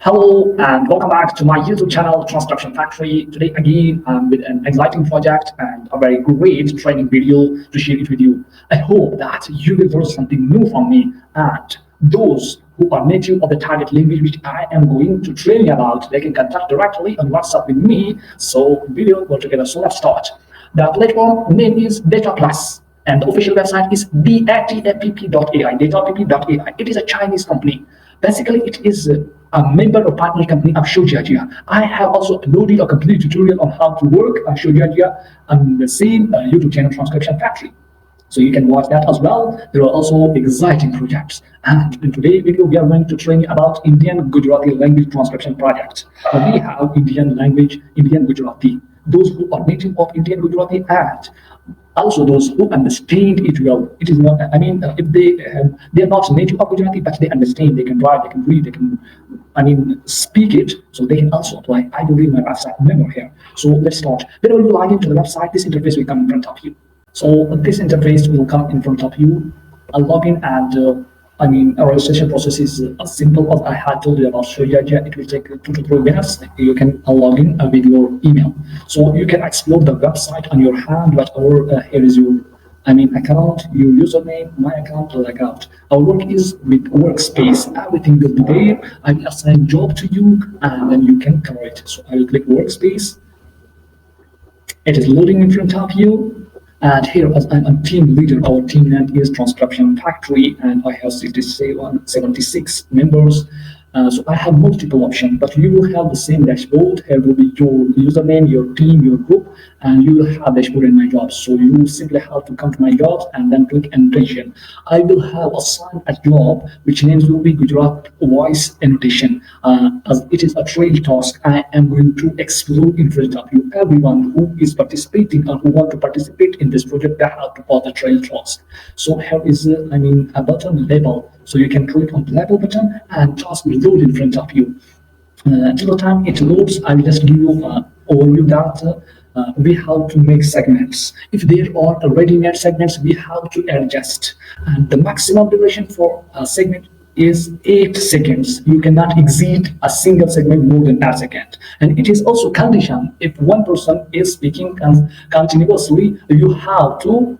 Hello and welcome back to my YouTube channel, Transcription Factory. Today again, I'm with an exciting project and a very great training video to share it with you. I hope that you will learn something new from me, and those who are native of the target language which I am going to train you about, they can contact directly on WhatsApp with me. So we will work together. So let's start. The platform name is Data Plus, and the official website is datapp.ai. Datapp.ai. It is a Chinese company. Basically, it is a member or partner company of Shoujia. I have also uploaded a complete tutorial on how to work Shoujia on the same YouTube channel, Transcription Factory. So you can watch that as well. There are also exciting projects. And in today's video, we are going to train you about Indian Gujarati language transcription project. We have Indian language, Indian Gujarati. Those who are native of Indian Gujarati and also those who understand it well. It is not, if they are not native of Gujarati, but they understand, they can write, they can read, they can, speak it, so they can also apply. I will leave my website number here. So let's start. Whenever you log into the website, this interface will come in front of you. So this interface will come in front of you. A login and a registration process is as simple as I had told you about Shoujia. It will take 2 to 3 minutes. You can log in with your email. So you can explore the website on your hand, whatever here is your account, your username, my account, or account. Our work is with workspace. Everything will be there. I will assign job to you and then you can cover it. So I will click workspace. It is loading in front of you. And here, as I'm a team leader, our team name is Transcription Factory, and I have 76 members. So I have multiple options, but you will have the same dashboard. Here will be your username, your team, your group, and you will have dashboard in my jobs. So you simply have to come to my jobs and then click annotation. I will have assigned a job which names will be Gujarat voice annotation. As it is a trail task, I am going to explore in front of you. Everyone who is participating or who want to participate in this project, they have to follow the trail task. So here is a button label. So you can click on the label button and task will load in front of you. Till the time it loads, I will just give you an overview that we have to make segments. If there are ready-made segments, we have to adjust. And the maximum duration for a segment is 8 seconds. You cannot exceed a single segment more than 8 seconds. And it is also condition. If one person is speaking continuously, you have to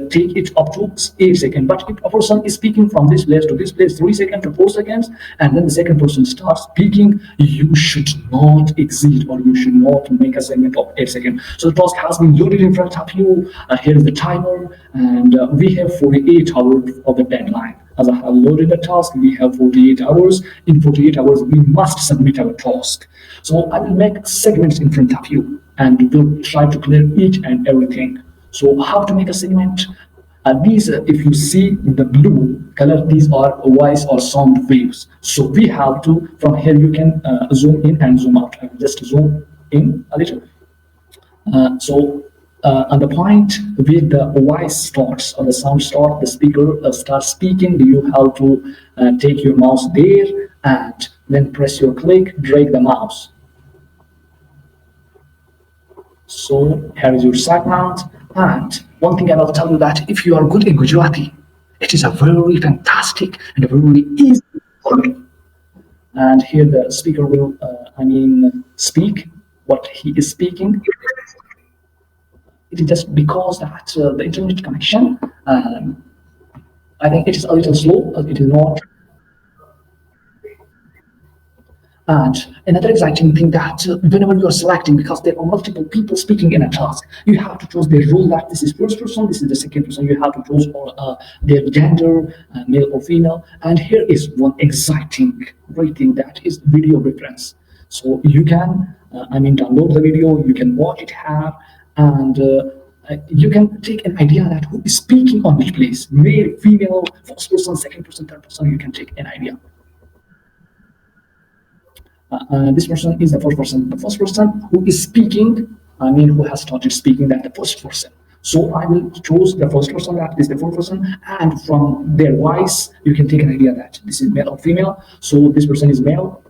take it up to 8 seconds. But if a person is speaking from this place to this place, 3 seconds to 4 seconds, and then the second person starts speaking, you should not exceed or you should not make a segment of 8 seconds. So the task has been loaded in front of you. Here is the timer, and we have 48 hours of the deadline. As I have loaded the task, we have 48 hours. In 48 hours, we must submit our task. So I will make segments in front of you, and we'll try to clear each and everything. So how to make a segment? These, if you see the blue color, these are voice or sound waves. So we have to, from here you can zoom in and zoom out. I will just zoom in a little. On the point where the voice starts or the sound starts, the speaker starts speaking, you have to take your mouse there and then press your click, drag the mouse. So here is your segment. And one thing I will tell you that if you are good in Gujarati, it is a very fantastic and a very easy work. And here the speaker will, speak what he is speaking. It is just because that the internet connection, I think it is a little slow. It is not. And another exciting thing that whenever you are selecting, because there are multiple people speaking in a task, you have to choose their role, that this is first person, this is the second person. You have to choose their gender, male or female. And here is one exciting great thing, that is video reference. So you can, download the video, you can watch it here, and you can take an idea that who is speaking on which place, male, female, first person, second person, third person. You can take an idea. This person is the first person. The first person who is speaking, who has started speaking, that the first person. So I will choose the first person, that is the first person, and from their voice, you can take an idea that this is male or female. So this person is male.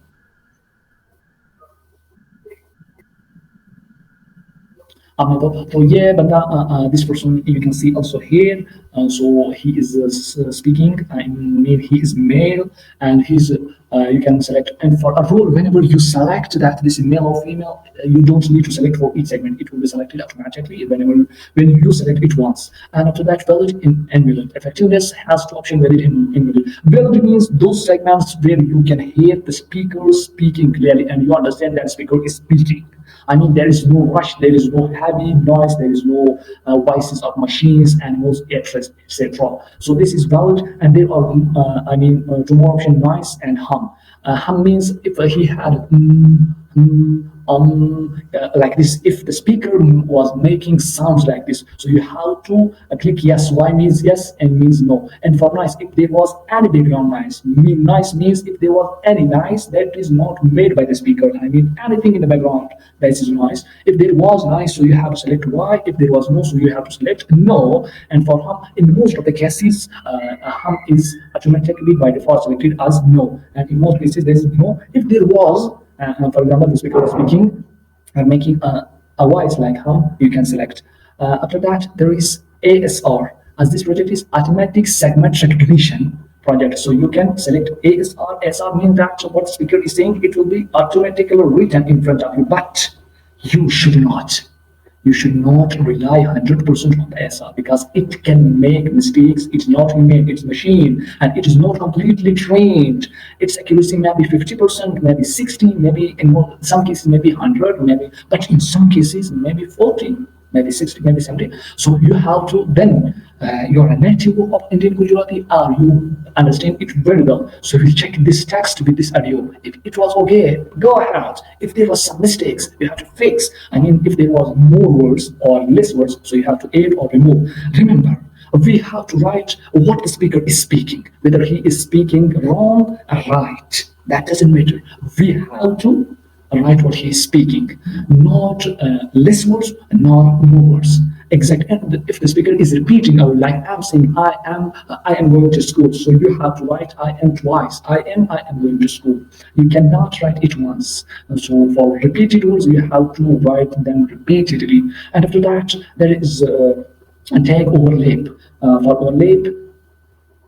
आपने तो ये बंदा this person you can see also here, so he is speaking, I mean he is male, and he's you can select, and for a role whenever you select that this is male or female, you don't need to select for each segment, it will be selected automatically whenever when you select it once. And after that, valid in invalid. Effectiveness has two options, valid and invalid. Valid means those segments where you can hear the speaker speaking clearly and you understand that speaker is speaking. I mean, there is no rush, there is no heavy noise, there is no voices of machines, animals, etc. So this is valid, and there are, two more option: noise and hum. Hum means if he had like this, if the speaker was making sounds like this, so you have to click yes. Y means yes and means no. And for noise, if there was any background noise, noise means if there was any noise that is not made by the speaker, I mean anything in the background, that is noise. If there was noise, so you have to select Y. If there was no, so you have to select no. And for hum, in most of the cases, hum is automatically by default selected as no, and in most cases there is no. If there was, for example, the speaker was speaking making a voice like hum, you can select. After that, there is ASR, as this project is automatic segment recognition project. So you can select ASR. ASR means that what the speaker is saying, it will be automatically written in front of you, but you should not. You should not rely 100% on the SR because it can make mistakes. It's not human, it's machine, and it is not completely trained. Its accuracy may be 50%, maybe 60, maybe in some cases maybe 100, maybe, but in some cases maybe 40, maybe 60, maybe 70. So you have to then you're a native of Indian Gujarati, or you understand it very well. So you check this text with this audio. If it was okay, go ahead. If there was some mistakes, you have to fix. I mean, if there was more words or less words, so you have to add or remove. Remember, we have to write what the speaker is speaking, whether he is speaking wrong or right. That doesn't matter. We have to write what he is speaking, not less words, nor more words. Exactly. If the speaker is repeating, or like I'm saying, I am going to school. So you have to write I am twice. I am going to school. You cannot write it once. And so for repeated words, you have to write them repeatedly. And after that, there is a tag overlap. For overlap,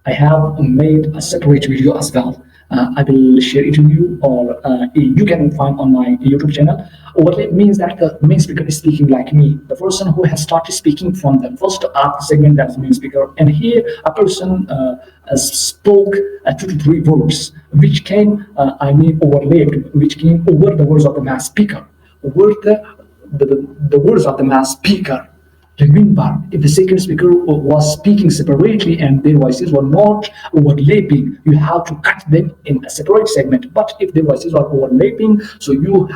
I have made a separate video as well. I will share it with you, or you can find on my YouTube channel. Overlap means that the main speaker is speaking like me, the person who has started speaking from the first segment, that's the main speaker. And here a person spoke 2 to 3 words, which came, overlapped, which came over the words of the main speaker, over the words of the main speaker. Remember, if the second speaker was speaking separately and their voices were not overlapping, you have to cut them in a separate segment. But if their voices are overlapping, so you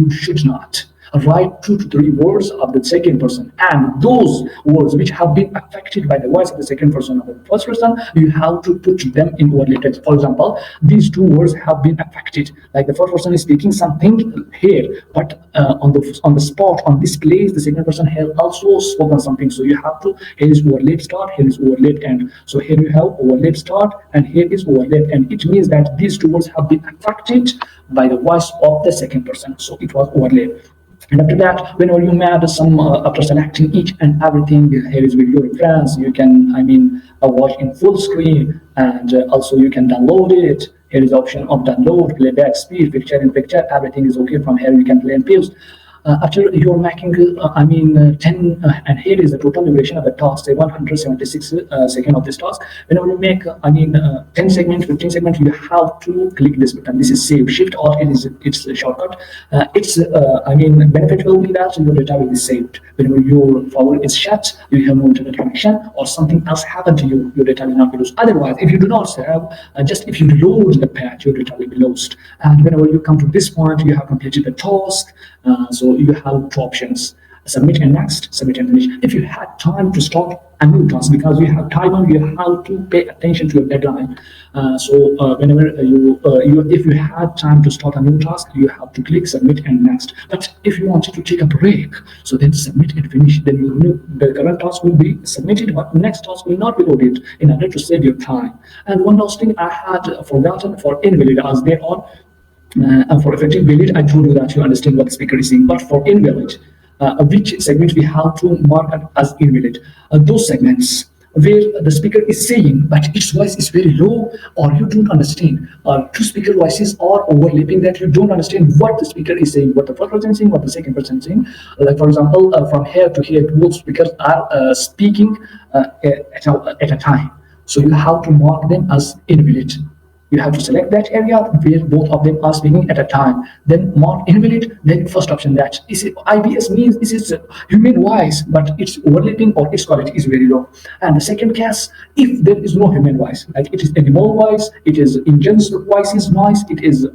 should not write 2 to 3 words of the second person, and those words which have been affected by the voice of the second person or the first person, you have to put them in overlapped. For example, these 2 words have been affected, like the first person is speaking something here, but on the spot, on this place, the second person has also spoken something. So you have to, here is overlap start, here is overlap end. So here you have overlap start and here is overlap end. It means that these 2 words have been affected by the voice of the second person, so it was overlap. And after that, whenever you made some, after selecting each and everything, here is video reference. You can, watch in full screen, and also you can download it. Here is the option of download, playback speed, picture in picture. Everything is okay. From here you can play and pause. After you're making 10 and here is the total duration of the task, say 176 second of this task. Whenever you make 10 segments, 15 segments, you have to click this button. This is save. Shift or it's a shortcut. Benefit will be that your data will be saved. Whenever your folder is shut, you have no internet connection or something else happened to you, your data will not be lost. Otherwise, if you do not save, just if you reload the page, your data will be lost. And whenever you come to this point, you have completed the task. So you have 2 options: submit and next, submit and finish. If you had time to start a new task, because you have timer, you have to pay attention to your deadline. Whenever if you had time to start a new task, you have to click submit and next. But if you wanted to take a break, so then submit and finish, then the current task will be submitted, but next task will not be loaded, in order to save your time. And one last thing I had forgotten, for invalid, as they are. For effective valid, I told you that you understand what the speaker is saying. But for invalid, which segment we have to mark as invalid. Those segments where the speaker is saying but its voice is very low, or you don't understand, two speaker voices are overlapping, that you don't understand what the speaker is saying, what the first person is saying, what the second person is saying. Like for example, from here to here, both speakers are speaking at a time, so you have to mark them as invalid. You have to select that area where both of them are speaking at a time, then mark invalid. Then first option, that is IBS, means this is human voice but its overlapping or its quality is very low. And the second case, if there is no human voice, like it is animal voice, it is engine's voices noise, it is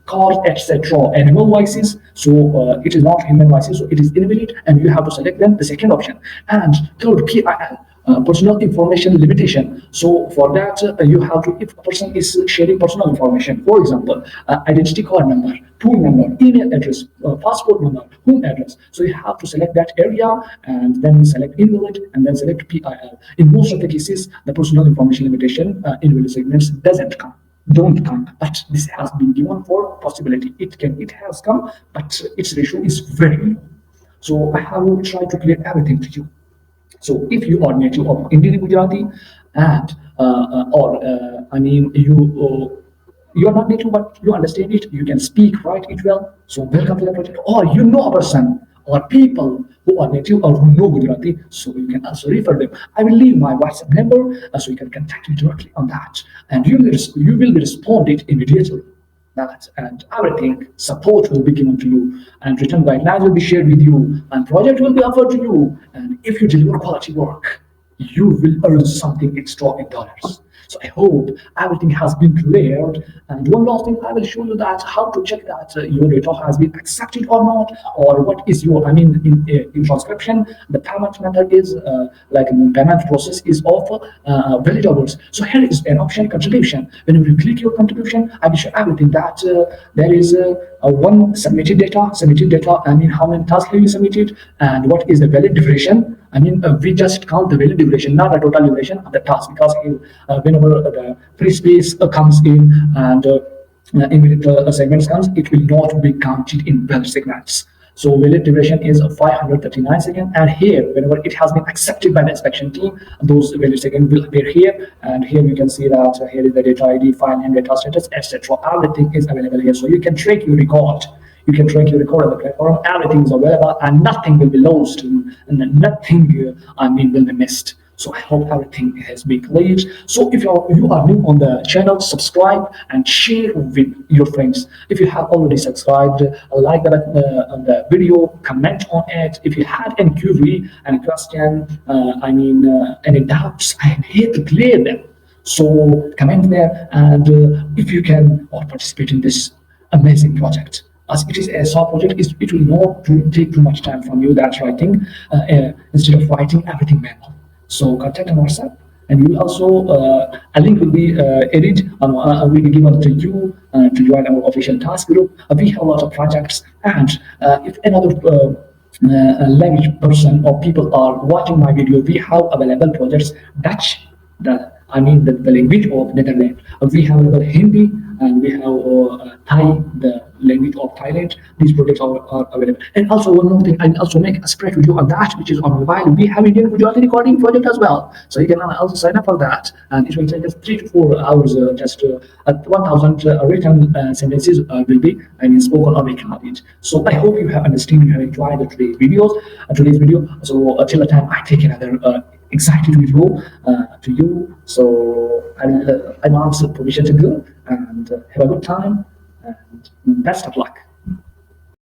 cars, etc., animal voices, so it is not human voices, so it is invalid, and you have to select then the second option. And third, PIL, personal information limitation. So for that, you have to, if a person is sharing personal information, for example, identity card number, phone number, email address, passport number, home address, so you have to select that area and then select invalid and then select PIL. In most of the cases, the personal information limitation invalid segments don't come, but this has been given for possibility. It has come, but its ratio is very low. So I have tried to clear everything to you. So if you are native of Indian Gujarati and you are not native but you understand it, you can speak, write it well. So welcome to the project. Or you know a person or people who are native or who know Gujarati, so you can also refer them. I will leave my WhatsApp number so you can contact me directly on that, and you will be responded immediately. That and everything support will be given to you, and written guidelines will be shared with you, and project will be offered to you. And if you deliver quality work, you will earn something extra in dollars. So I hope everything has been cleared. And one last thing, I will show you that how to check that your data has been accepted or not, or what is your, in transcription, the payment method is payment process is of valid hours. So here is an option, contribution. When you click your contribution, I will show everything that there is one submitted data, how many tasks have you submitted, and what is the valid duration. We just count the valid duration, not the total duration of the task, because whenever the free space comes in and invalid segments comes, it will not be counted in valid segments. So valid duration is 539 seconds, and here, whenever it has been accepted by the inspection team, those valid seconds will appear here. And here you can see that here is the data ID, file name, data status, etc. Everything is available here, so you can track your record. You can track your record on the platform. Everything is available, and nothing will be lost, and nothing will be missed. So I hope everything has been cleared. So if you are new on the channel, subscribe and share with your friends. If you have already subscribed, like the video, comment on it. If you had any query, any question, any doubts, I am here to clear them. So comment there, and if you can participate in this amazing project. As it is a soft project, it will not take too much time from you. That's writing instead of writing everything manual. So contact on WhatsApp, and you will also a link will be added will be given to you to join our official task group. We have a lot of projects, and if another language person or people are watching my video, we have available projects Dutch, the language of Netherlands. We have available Hindi, and we have Thai, the language of Thailand. These projects are available. And also one more thing, I also make a spread video on that, which is on mobile. We have Indian Gujarati recording project as well, so you can also sign up for that, and it will take us 3 to 4 hours. Just 1,000 written sentences will be spoken or recorded. So I hope you have understood, you have enjoyed today's video. So till the time I take another excited video to you. So I'm asked permission to go, and have a good time, and best of luck.